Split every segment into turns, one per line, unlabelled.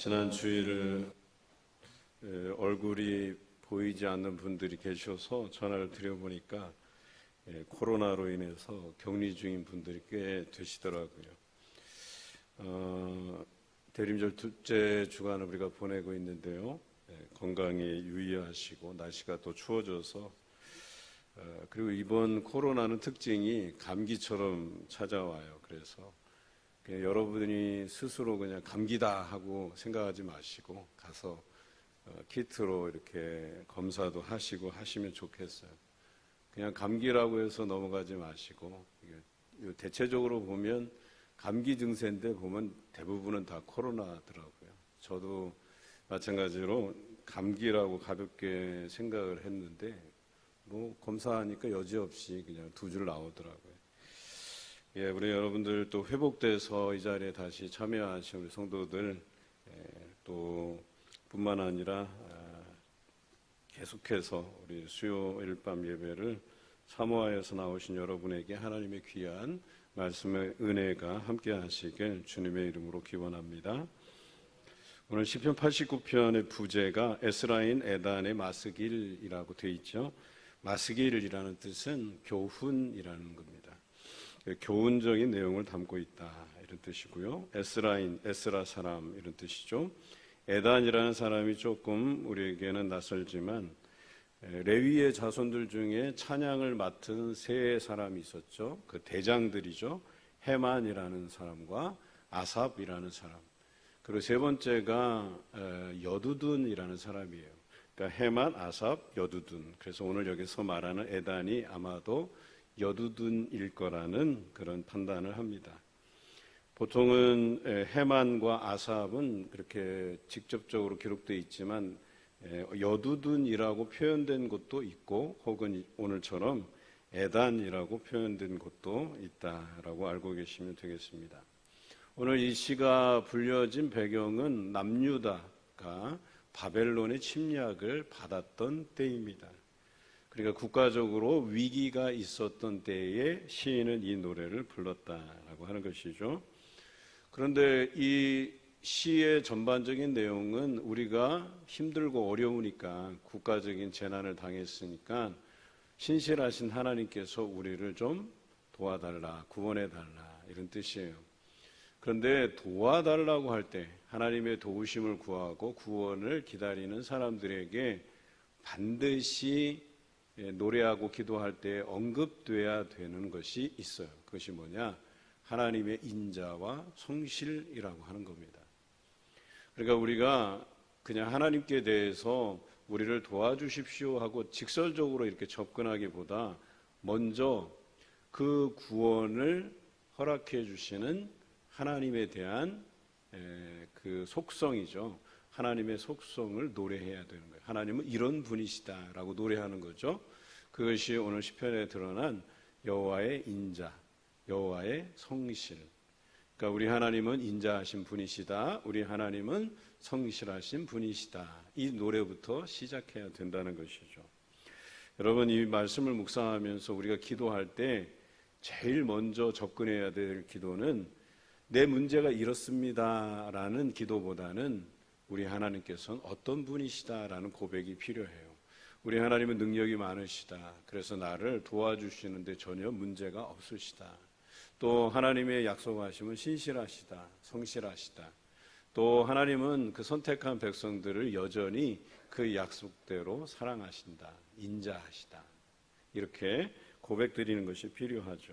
지난 주일을 얼굴이 보이지 않는 분들이 계셔서 전화를 드려보니까 코로나로 인해서 격리 중인 분들이 꽤 되시더라고요. 대림절 둘째 주간을 우리가 보내고 있는데요. 건강에 유의하시고 날씨가 또 추워져서 그리고 이번 코로나는 특징이 감기처럼 찾아와요. 그래서 그냥 여러분이 스스로 그냥 감기다 하고 생각하지 마시고 가서 키트로 이렇게 검사도 하시고 하시면 좋겠어요. 그냥 감기라고 해서 넘어가지 마시고, 대체적으로 보면 감기 증세인데 보면 대부분은 다 코로나더라고요. 저도 마찬가지로 감기라고 가볍게 생각을 했는데 검사하니까 여지없이 그냥 두 줄 나오더라고요. 우리 여러분들 또 회복돼서 이 자리에 다시 참여하신 우리 성도들 또 뿐만 아니라 계속해서 우리 수요일 밤 예배를 사모하여서 나오신 여러분에게 하나님의 귀한 말씀의 은혜가 함께 하시길 주님의 이름으로 기원합니다. 오늘 시편 89편의 부제가 에스라인 에단의 마스길이라고 되어 있죠. 마스길이라는 뜻은 교훈이라는 겁니다. 교훈적인 내용을 담고 있다 이런 뜻이고요. 에스라인, 에스라 사람 이런 뜻이죠. 에단이라는 사람이 조금 우리에게는 낯설지만 레위의 자손들 중에 찬양을 맡은 세 사람이 있었죠. 그 대장들이죠. 헤만이라는 사람과 아삽이라는 사람, 그리고 세 번째가 여두둔이라는 사람이에요. 그러니까 헤만, 아삽, 여두둔. 그래서 오늘 여기서 말하는 에단이 아마도 여두둔일 거라는 그런 판단을 합니다. 보통은 헤만과 아삽은 그렇게 직접적으로 기록되어 있지만 여두둔이라고 표현된 곳도 있고 혹은 오늘처럼 에단이라고 표현된 곳도 있다라고 알고 계시면 되겠습니다. 오늘 이 시가 불려진 배경은 남유다가 바벨론의 침략을 받았던 때입니다. 그러니까 국가적으로 위기가 있었던 때에 시인은 이 노래를 불렀다라고 하는 것이죠. 그런데 이 시의 전반적인 내용은 우리가 힘들고 어려우니까 국가적인 재난을 당했으니까 신실하신 하나님께서 우리를 좀 도와달라, 구원해달라 이런 뜻이에요. 그런데 도와달라고 할 때 하나님의 도우심을 구하고 구원을 기다리는 사람들에게 반드시 노래하고 기도할 때 언급돼야 되는 것이 있어요. 그것이 뭐냐? 하나님의 인자와 성실이라고 하는 겁니다. 그러니까 우리가 그냥 하나님께 대해서 우리를 도와주십시오 하고 직설적으로 이렇게 접근하기보다 먼저 그 구원을 허락해 주시는 하나님에 대한 그 속성이죠. 하나님의 속성을 노래해야 되는 거예요. 하나님은 이런 분이시다라고 노래하는 거죠. 그것이 오늘 시편에 드러난 여호와의 인자, 여호와의 성실. 그러니까 우리 하나님은 인자하신 분이시다. 우리 하나님은 성실하신 분이시다. 이 노래부터 시작해야 된다는 것이죠. 여러분, 이 말씀을 묵상하면서 우리가 기도할 때 제일 먼저 접근해야 될 기도는 내 문제가 이렇습니다라는 기도보다는 우리 하나님께서는 어떤 분이시다라는 고백이 필요해요. 우리 하나님은 능력이 많으시다. 그래서 나를 도와주시는데 전혀 문제가 없으시다. 또 하나님의 약속하심은 신실하시다. 성실하시다. 또 하나님은 그 선택한 백성들을 여전히 그 약속대로 사랑하신다. 인자하시다. 이렇게 고백드리는 것이 필요하죠.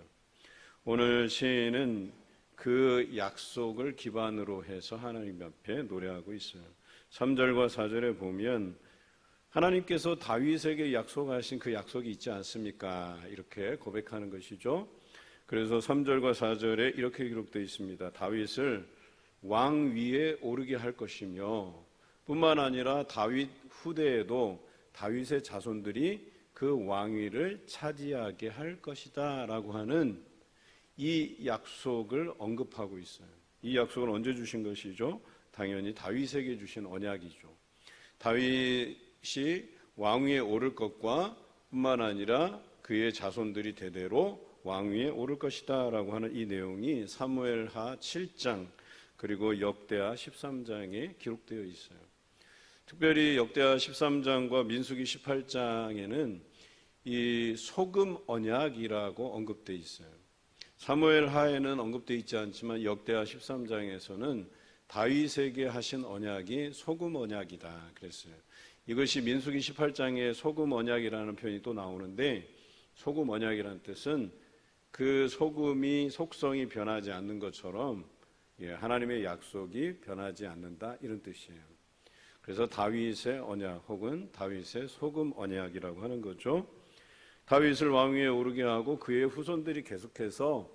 오늘 시인은 그 약속을 기반으로 해서 하나님 앞에 노래하고 있어요. 3절과 4절에 보면 하나님께서 다윗에게 약속하신 그 약속이 있지 않습니까? 이렇게 고백하는 것이죠. 그래서 3절과 4절에 이렇게 기록되어 있습니다. 다윗을 왕 위에 오르게 할 것이며 뿐만 아니라 다윗 후대에도 다윗의 자손들이 그 왕위를 차지하게 할 것이다 라고 하는 이 약속을 언급하고 있어요. 이 약속을 언제 주신 것이죠? 당연히 다윗에게 주신 언약이죠. 다윗이 왕위에 오를 것과 뿐만 아니라 그의 자손들이 대대로 왕위에 오를 것이다 라고 하는 이 내용이 사무엘하 7장 그리고 역대하 13장에 기록되어 있어요. 특별히 역대하 13장과 민수기 18장에는 이 소금 언약이라고 언급되어 있어요. 사무엘 하에는 언급되어 있지 않지만 역대하 13장에서는 다윗에게 하신 언약이 소금 언약이다 그랬어요. 이것이 민수기 18장에 소금 언약이라는 표현이 또 나오는데, 소금 언약이라는 뜻은 그 소금이 속성이 변하지 않는 것처럼 하나님의 약속이 변하지 않는다, 이런 뜻이에요. 그래서 다윗의 언약 혹은 다윗의 소금 언약이라고 하는 거죠. 다윗을 왕위에 오르게 하고 그의 후손들이 계속해서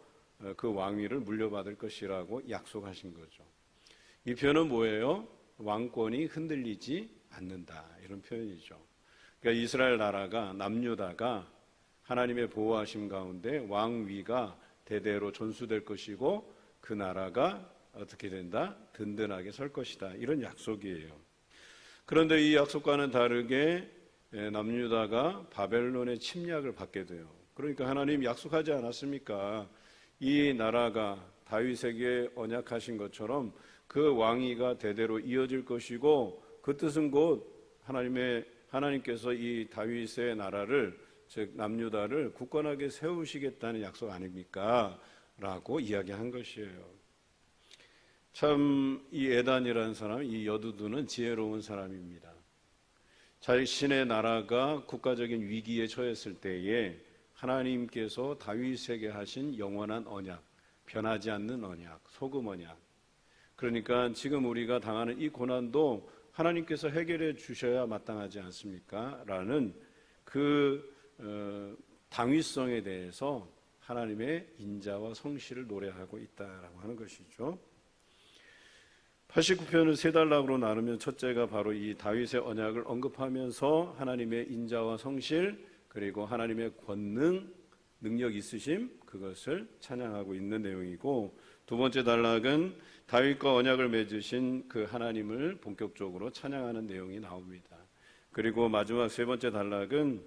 그 왕위를 물려받을 것이라고 약속하신 거죠. 이 표현은 뭐예요? 왕권이 흔들리지 않는다, 이런 표현이죠. 그러니까 이스라엘 나라가, 남유다가 하나님의 보호하심 가운데 왕위가 대대로 전수될 것이고 그 나라가 어떻게 된다? 든든하게 설 것이다, 이런 약속이에요. 그런데 이 약속과는 다르게 남유다가 바벨론의 침략을 받게 돼요. 그러니까 하나님 약속하지 않았습니까? 이 나라가 다윗에게 언약하신 것처럼 그 왕위가 대대로 이어질 것이고 그 뜻은 곧 하나님께서 이 다윗의 나라를, 즉 남유다를 굳건하게 세우시겠다는 약속 아닙니까? 라고 이야기한 것이에요. 참 이 에단이라는 사람, 이 여두두는 지혜로운 사람입니다. 자신의 나라가 국가적인 위기에 처했을 때에 하나님께서 다윗에게 하신 영원한 언약, 변하지 않는 언약, 소금 언약, 그러니까 지금 우리가 당하는 이 고난도 하나님께서 해결해 주셔야 마땅하지 않습니까? 라는 그 당위성에 대해서 하나님의 인자와 성실을 노래하고 있다라고 하는 것이죠. 89편을 세 단락으로 나누면 첫째가 바로 이 다윗의 언약을 언급하면서 하나님의 인자와 성실, 그리고 하나님의 권능, 능력 있으심, 그것을 찬양하고 있는 내용이고, 두 번째 단락은 다윗과 언약을 맺으신 그 하나님을 본격적으로 찬양하는 내용이 나옵니다. 그리고 마지막 세 번째 단락은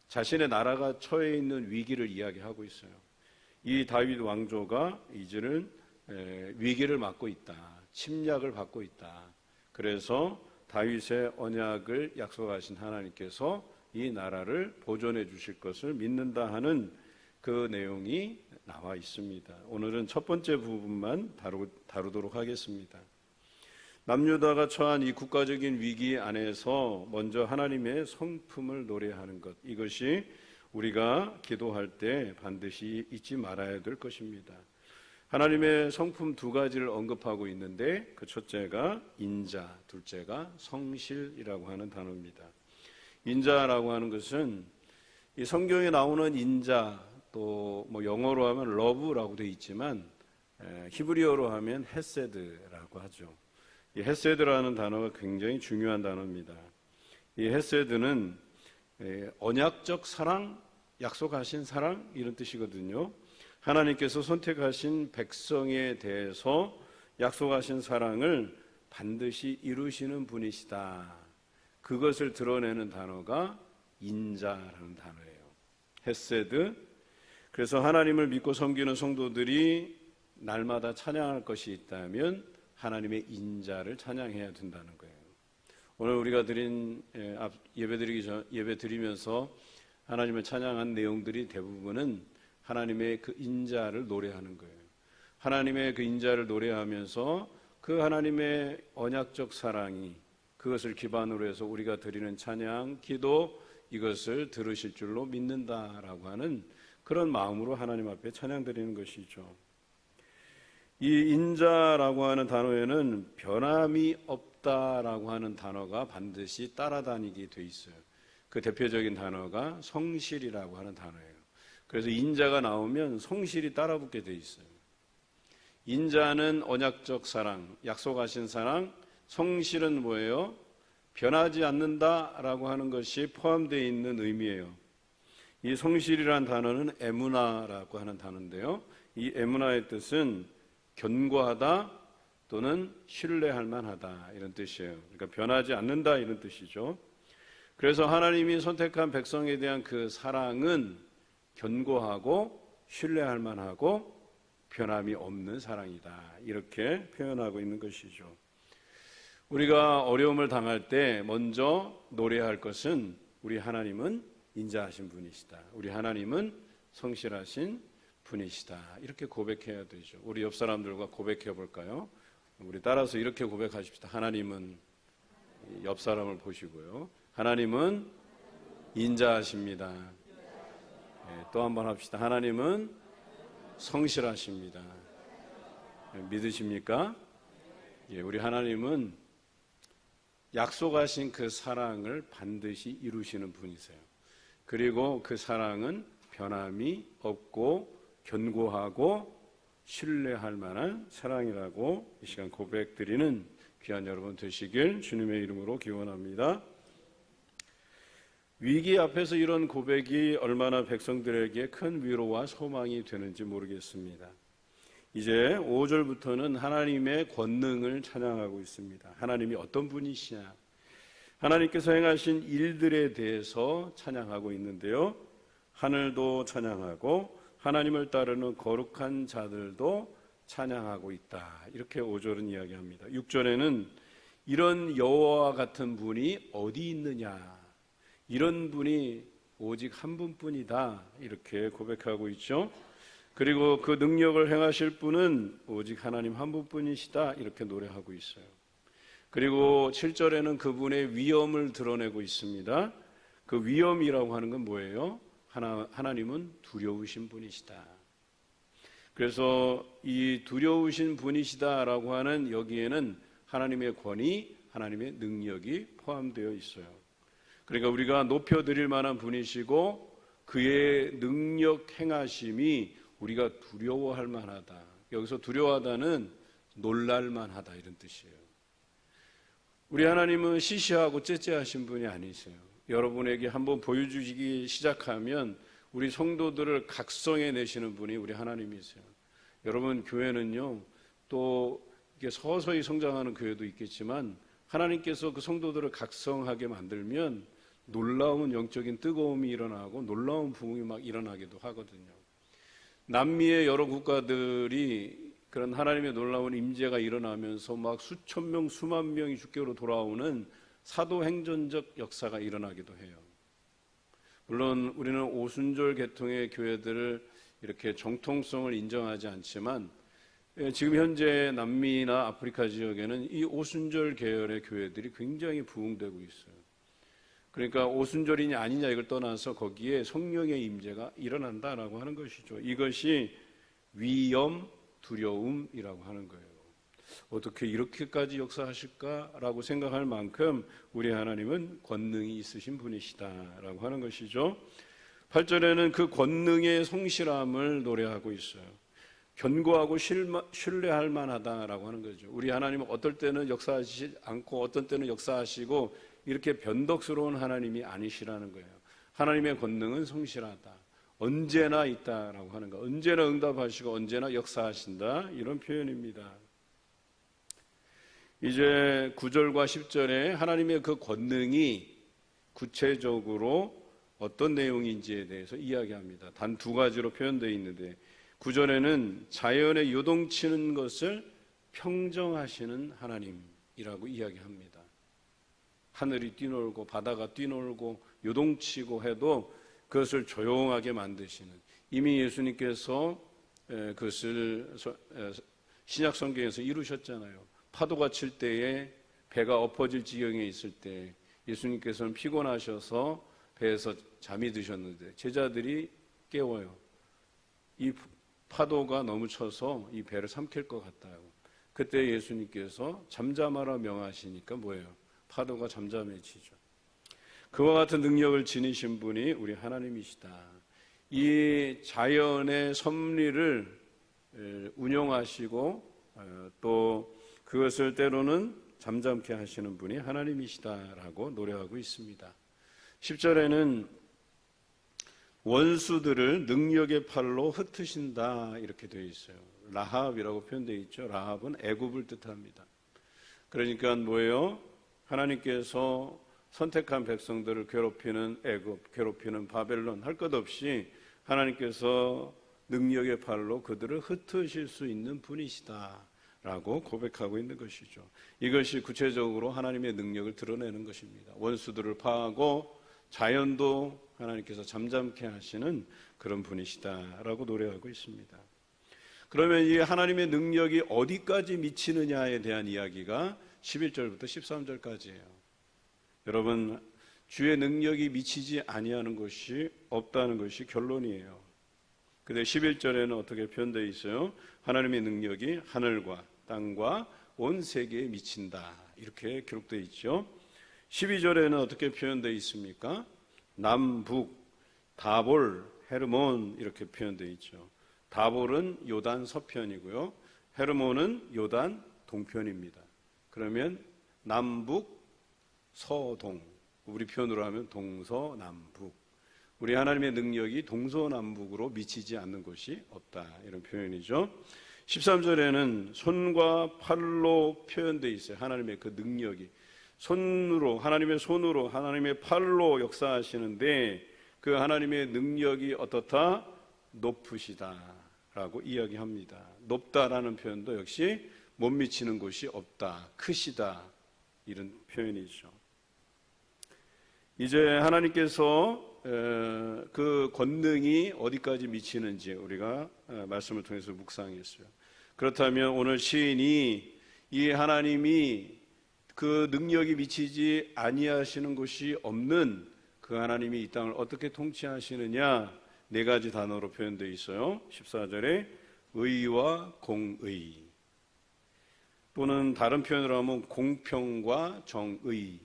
자신의 나라가 처해 있는 위기를 이야기하고 있어요. 이 다윗 왕조가 이제는 위기를 맞고 있다, 침략을 받고 있다. 그래서 다윗의 언약을 약속하신 하나님께서 이 나라를 보존해 주실 것을 믿는다 하는 그 내용이 나와 있습니다. 오늘은 첫 번째 부분만 다루도록 하겠습니다. 남유다가 처한 이 국가적인 위기 안에서 먼저 하나님의 성품을 노래하는 것, 이것이 우리가 기도할 때 반드시 잊지 말아야 될 것입니다. 하나님의 성품 두 가지를 언급하고 있는데, 그 첫째가 인자, 둘째가 성실이라고 하는 단어입니다. 인자라고 하는 것은 이 성경에 나오는 인자, 또 뭐 영어로 하면 러브라고 되어 있지만 히브리어로 하면 헤세드라고 하죠. 이 헤세드라는 단어가 굉장히 중요한 단어입니다. 이 헤세드는 언약적 사랑, 약속하신 사랑, 이런 뜻이거든요. 하나님께서 선택하신 백성에 대해서 약속하신 사랑을 반드시 이루시는 분이시다, 그것을 드러내는 단어가 인자라는 단어예요. 헤세드. 그래서 하나님을 믿고 섬기는 성도들이 날마다 찬양할 것이 있다면 하나님의 인자를 찬양해야 된다는 거예요. 오늘 우리가 드린 예배 드리면서 하나님을 찬양한 내용들이 대부분은 하나님의 그 인자를 노래하는 거예요. 하나님의 그 인자를 노래하면서 그 하나님의 언약적 사랑이, 그것을 기반으로 해서 우리가 드리는 찬양, 기도, 이것을 들으실 줄로 믿는다라고 하는 그런 마음으로 하나님 앞에 찬양 드리는 것이죠. 이 인자라고 하는 단어에는 변함이 없다라고 하는 단어가 반드시 따라다니게 돼 있어요. 그 대표적인 단어가 성실이라고 하는 단어예요. 그래서 인자가 나오면 성실이 따라붙게 돼 있어요. 인자는 언약적 사랑, 약속하신 사랑, 성실은 뭐예요? 변하지 않는다라고 하는 것이 포함되어 있는 의미예요. 이 성실이라는 단어는 에무나라고 하는 단어인데요. 이 에무나의 뜻은 견고하다 또는 신뢰할 만하다, 이런 뜻이에요. 그러니까 변하지 않는다, 이런 뜻이죠. 그래서 하나님이 선택한 백성에 대한 그 사랑은 견고하고 신뢰할 만하고 변함이 없는 사랑이다. 이렇게 표현하고 있는 것이죠. 우리가 어려움을 당할 때 먼저 노래할 것은 우리 하나님은 인자하신 분이시다. 우리 하나님은 성실하신 분이시다. 이렇게 고백해야 되죠. 우리 옆 사람들과 고백해 볼까요? 우리 따라서 이렇게 고백하십시다. 하나님은, 옆 사람을 보시고요, 하나님은 인자하십니다. 네, 또 한 번 합시다. 하나님은 성실하십니다. 네, 믿으십니까? 예, 우리 하나님은 약속하신 그 사랑을 반드시 이루시는 분이세요. 그리고 그 사랑은 변함이 없고 견고하고 신뢰할 만한 사랑이라고 이 시간 고백드리는 귀한 여러분 되시길 주님의 이름으로 기원합니다. 위기 앞에서 이런 고백이 얼마나 백성들에게 큰 위로와 소망이 되는지 모르겠습니다. 이제 5절부터는 하나님의 권능을 찬양하고 있습니다. 하나님이 어떤 분이시냐, 하나님께서 행하신 일들에 대해서 찬양하고 있는데요, 하늘도 찬양하고 하나님을 따르는 거룩한 자들도 찬양하고 있다. 이렇게 5절은 이야기합니다. 6절에는 이런 여호와와 같은 분이 어디 있느냐, 이런 분이 오직 한 분뿐이다. 이렇게 고백하고 있죠. 그리고 그 능력을 행하실 분은 오직 하나님 한 분뿐이시다. 이렇게 노래하고 있어요. 그리고 7절에는 그분의 위엄을 드러내고 있습니다. 그 위엄이라고 하는 건 뭐예요? 하나님은 두려우신 분이시다. 그래서 이 두려우신 분이시다라고 하는 여기에는 하나님의 권위, 하나님의 능력이 포함되어 있어요. 그러니까 우리가 높여드릴 만한 분이시고 그의 능력 행하심이 우리가 두려워할 만하다. 여기서 두려워하다는 놀랄 만하다 이런 뜻이에요. 우리 하나님은 시시하고 째째하신 분이 아니세요. 여러분에게 한번 보여주시기 시작하면 우리 성도들을 각성해 내시는 분이 우리 하나님이세요. 여러분, 교회는요, 또 이게 서서히 성장하는 교회도 있겠지만 하나님께서 그 성도들을 각성하게 만들면 놀라운 영적인 뜨거움이 일어나고 놀라운 부흥이 막 일어나기도 하거든요. 남미의 여러 국가들이 그런 하나님의 놀라운 임재가 일어나면서 막 수천 명, 수만 명이 주께로 돌아오는 사도행전적 역사가 일어나기도 해요. 물론 우리는 오순절 계통의 교회들을 이렇게 정통성을 인정하지 않지만 지금 현재 남미나 아프리카 지역에는 이 오순절 계열의 교회들이 굉장히 부흥되고 있어요. 그러니까 오순절이냐 아니냐 이걸 떠나서 거기에 성령의 임재가 일어난다라고 하는 것이죠. 이것이 위엄, 두려움이라고 하는 거예요. 어떻게 이렇게까지 역사하실까라고 생각할 만큼 우리 하나님은 권능이 있으신 분이시다라고 하는 것이죠. 8절에는 그 권능의 성실함을 노래하고 있어요. 견고하고 신뢰할 만하다라고 하는 거죠. 우리 하나님은 어떨 때는 역사하시지 않고 어떤 때는 역사하시고 이렇게 변덕스러운 하나님이 아니시라는 거예요. 하나님의 권능은 성실하다. 언제나 있다라고 하는 거. 언제나 응답하시고 언제나 역사하신다. 이런 표현입니다. 이제 9절과 10절에 하나님의 그 권능이 구체적으로 어떤 내용인지에 대해서 이야기합니다. 단 두 가지로 표현되어 있는데 9절에는 자연에 요동치는 것을 평정하시는 하나님이라고 이야기합니다. 하늘이 뛰놀고 바다가 뛰놀고 요동치고 해도 그것을 조용하게 만드시는, 이미 예수님께서 그것을 신약 성경에서 이루셨잖아요. 파도가 칠 때에 배가 엎어질 지경에 있을 때 예수님께서는 피곤하셔서 배에서 잠이 드셨는데 제자들이 깨워요. 이 파도가 너무 쳐서 이 배를 삼킬 것 같다고. 그때 예수님께서 잠잠하라 명하시니까 뭐예요? 파도가 잠잠해지죠. 그와 같은 능력을 지니신 분이 우리 하나님이시다. 이 자연의 섭리를 운영하시고 또 그것을 때로는 잠잠케 하시는 분이 하나님이시다라고 노래하고 있습니다. 10절에는 원수들을 능력의 팔로 흩으신다 이렇게 되어 있어요. 라합이라고 표현되어 있죠. 라합은 애굽을 뜻합니다. 그러니까 뭐예요? 하나님께서 선택한 백성들을 괴롭히는 애굽, 괴롭히는 바벨론 할 것 없이 하나님께서 능력의 팔로 그들을 흩으실 수 있는 분이시다라고 고백하고 있는 것이죠. 이것이 구체적으로 하나님의 능력을 드러내는 것입니다. 원수들을 파하고 자연도 하나님께서 잠잠케 하시는 그런 분이시다라고 노래하고 있습니다. 그러면 이 하나님의 능력이 어디까지 미치느냐에 대한 이야기가 11절부터 13절까지예요. 여러분, 주의 능력이 미치지 아니하는 것이 없다는 것이 결론이에요. 근데 11절에는 어떻게 표현되어 있어요? 하나님의 능력이 하늘과 땅과 온 세계에 미친다, 이렇게 기록되어 있죠. 12절에는 어떻게 표현되어 있습니까? 남북, 다볼, 헤르몬, 이렇게 표현되어 있죠. 다볼은 요단 서편이고요, 헤르몬은 요단 동편입니다. 그러면 남북, 서동, 우리 표현으로 하면 동서남북. 우리 하나님의 능력이 동서남북으로 미치지 않는 곳이 없다, 이런 표현이죠. 13절에는 손과 팔로 표현되어 있어요. 하나님의 그 능력이 손으로, 하나님의 손으로, 하나님의 팔로 역사하시는데 그 하나님의 능력이 어떻다? 높으시다라고 이야기합니다. 높다라는 표현도 역시 못 미치는 곳이 없다, 크시다, 이런 표현이죠. 이제 하나님께서 그 권능이 어디까지 미치는지 우리가 말씀을 통해서 묵상했어요. 그렇다면 오늘 시인이 이 하나님이 그 능력이 미치지 아니하시는 곳이 없는 그 하나님이 이 땅을 어떻게 통치하시느냐, 네 가지 단어로 표현되어 있어요. 14절에 의와 공의, 또는 다른 표현으로 하면 공평과 정의,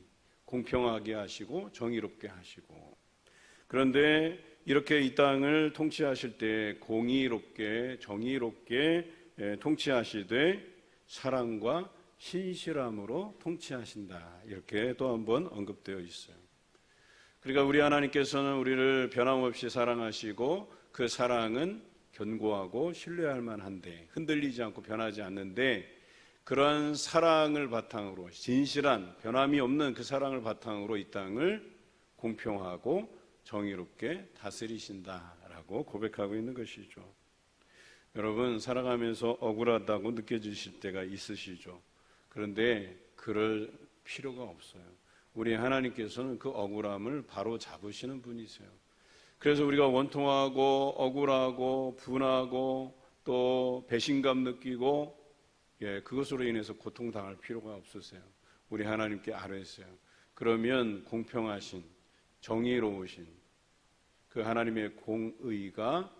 공평하게 하시고 정의롭게 하시고. 그런데 이렇게 이 땅을 통치하실 때 공의롭게 정의롭게 통치하시되 사랑과 신실함으로 통치하신다, 이렇게 또 한 번 언급되어 있어요. 그러니까 우리 하나님께서는 우리를 변함없이 사랑하시고 그 사랑은 견고하고 신뢰할 만한데, 흔들리지 않고 변하지 않는데, 그러한 사랑을 바탕으로, 진실한 변함이 없는 그 사랑을 바탕으로 이 땅을 공평하고 정의롭게 다스리신다라고 고백하고 있는 것이죠. 여러분, 살아가면서 억울하다고 느껴지실 때가 있으시죠. 그런데 그럴 필요가 없어요. 우리 하나님께서는 그 억울함을 바로 잡으시는 분이세요. 그래서 우리가 원통하고 억울하고 분하고 또 배신감 느끼고 그것으로 인해서 고통당할 필요가 없으세요. 우리 하나님께 아뢰세요. 그러면 공평하신, 정의로우신 그 하나님의 공의가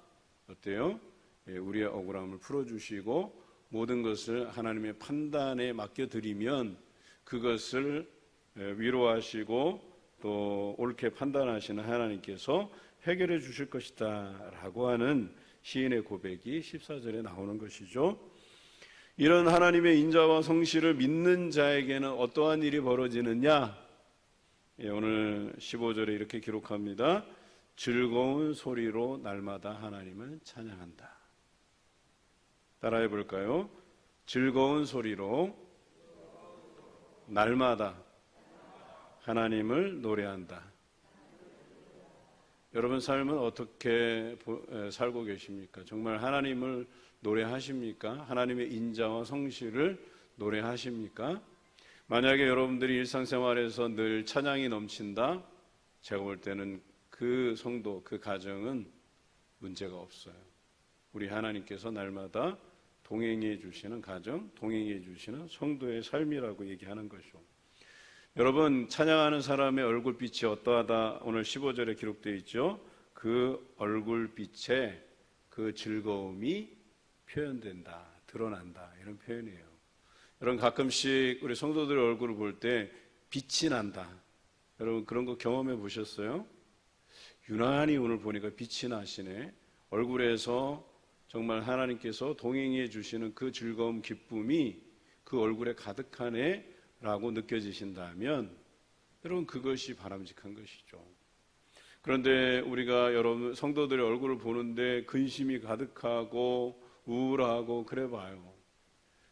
어때요? 우리의 억울함을 풀어주시고 모든 것을 하나님의 판단에 맡겨드리면 그것을 위로하시고 또 옳게 판단하시는 하나님께서 해결해 주실 것이다 라고 하는 시인의 고백이 14절에 나오는 것이죠. 이런 하나님의 인자와 성실을 믿는 자에게는 어떠한 일이 벌어지느냐? 오늘 15절에 이렇게 기록합니다. 즐거운 소리로 날마다 하나님을 찬양한다. 따라해 볼까요? 즐거운 소리로 날마다 하나님을 노래한다. 여러분 삶은 어떻게 살고 계십니까? 정말 하나님을 노래하십니까? 하나님의 인자와 성실을 노래하십니까? 만약에 여러분들이 일상생활에서 늘 찬양이 넘친다, 제가 볼 때는 그 성도, 그 가정은 문제가 없어요. 우리 하나님께서 날마다 동행해 주시는 가정, 동행해 주시는 성도의 삶이라고 얘기하는 것이죠. 여러분, 찬양하는 사람의 얼굴빛이 어떠하다, 오늘 15절에 기록되어 있죠. 그 얼굴빛에 그 즐거움이 표현된다, 드러난다, 이런 표현이에요. 여러분, 가끔씩 우리 성도들의 얼굴을 볼 때 빛이 난다. 여러분 그런 거 경험해 보셨어요? 유난히 오늘 보니까 빛이 나시네. 얼굴에서 정말 하나님께서 동행해 주시는 그 즐거움, 기쁨이 그 얼굴에 가득하네 라고 느껴지신다면 여러분 그것이 바람직한 것이죠. 그런데 우리가 여러분 성도들의 얼굴을 보는데 근심이 가득하고 우울하고 그래 봐요.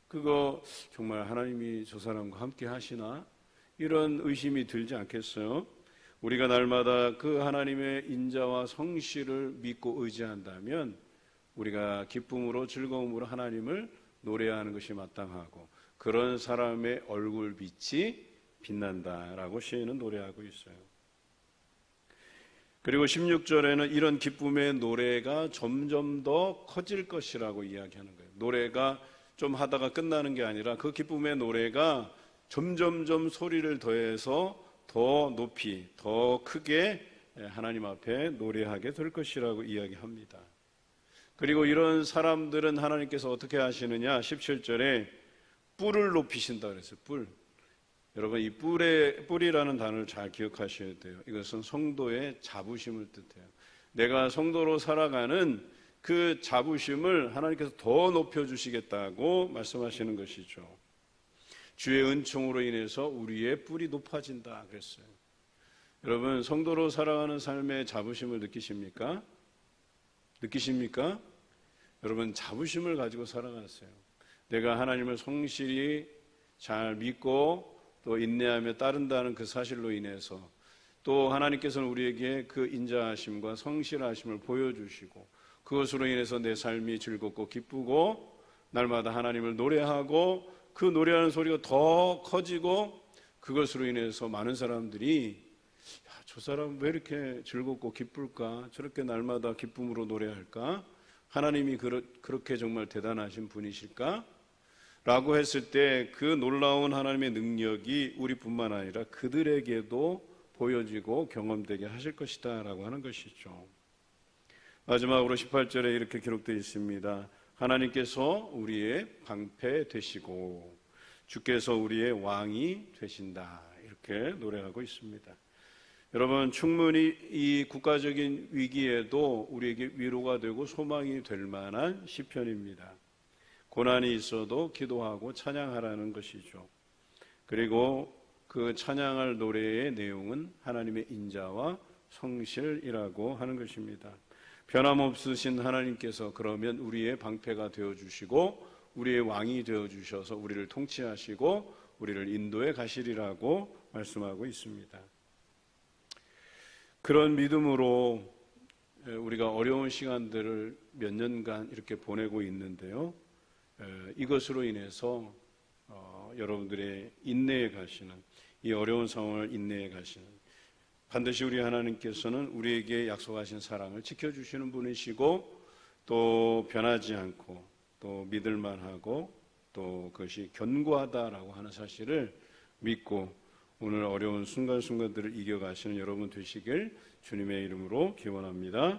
그거 정말 하나님이 저 사람과 함께 하시나? 이런 의심이 들지 않겠어요? 우리가 날마다 그 하나님의 인자와 성실을 믿고 의지한다면 우리가 기쁨으로 즐거움으로 하나님을 노래하는 것이 마땅하고 그런 사람의 얼굴 빛이 빛난다라고 시인은 노래하고 있어요. 그리고 16절에는 이런 기쁨의 노래가 점점 더 커질 것이라고 이야기하는 거예요. 노래가 좀 하다가 끝나는 게 아니라 그 기쁨의 노래가 점점점 소리를 더해서 더 높이, 더 크게 하나님 앞에 노래하게 될 것이라고 이야기합니다. 그리고 이런 사람들은 하나님께서 어떻게 하시느냐? 17절에 뿔을 높이신다 그랬어요. 뿔. 여러분, 이 뿔이라는 단어를 잘 기억하셔야 돼요. 이것은 성도의 자부심을 뜻해요. 내가 성도로 살아가는 그 자부심을 하나님께서 더 높여주시겠다고 말씀하시는 것이죠. 주의 은총으로 인해서 우리의 뿔이 높아진다 그랬어요. 여러분, 성도로 살아가는 삶의 자부심을 느끼십니까? 느끼십니까? 여러분, 자부심을 가지고 살아갔어요. 내가 하나님을 성실히 잘 믿고 또 인내하며 따른다는 그 사실로 인해서 또 하나님께서는 우리에게 그 인자하심과 성실하심을 보여주시고 그것으로 인해서 내 삶이 즐겁고 기쁘고 날마다 하나님을 노래하고 그 노래하는 소리가 더 커지고 그것으로 인해서 많은 사람들이 저 사람 왜 이렇게 즐겁고 기쁠까? 저렇게 날마다 기쁨으로 노래할까? 하나님이 그렇게 정말 대단하신 분이실까? 라고 했을 때 그 놀라운 하나님의 능력이 우리뿐만 아니라 그들에게도 보여지고 경험되게 하실 것이다 라고 하는 것이죠. 마지막으로 18절에 이렇게 기록되어 있습니다. 하나님께서 우리의 방패 되시고 주께서 우리의 왕이 되신다, 이렇게 노래하고 있습니다. 여러분, 충분히 이 국가적인 위기에도 우리에게 위로가 되고 소망이 될 만한 시편입니다. 고난이 있어도 기도하고 찬양하라는 것이죠. 그리고 그 찬양할 노래의 내용은 하나님의 인자와 성실이라고 하는 것입니다. 변함없으신 하나님께서 그러면 우리의 방패가 되어주시고 우리의 왕이 되어주셔서 우리를 통치하시고 우리를 인도해 가시리라고 말씀하고 있습니다. 그런 믿음으로 우리가 어려운 시간들을 몇 년간 이렇게 보내고 있는데요. 이것으로 인해서 여러분들의 인내에 가시는, 이 어려운 상황을 인내해 가시는, 반드시 우리 하나님께서는 우리에게 약속하신 사랑을 지켜주시는 분이시고 또 변하지 않고 또 믿을만하고 또 그것이 견고하다라고 하는 사실을 믿고 오늘 어려운 순간순간들을 이겨가시는 여러분 되시길 주님의 이름으로 기원합니다.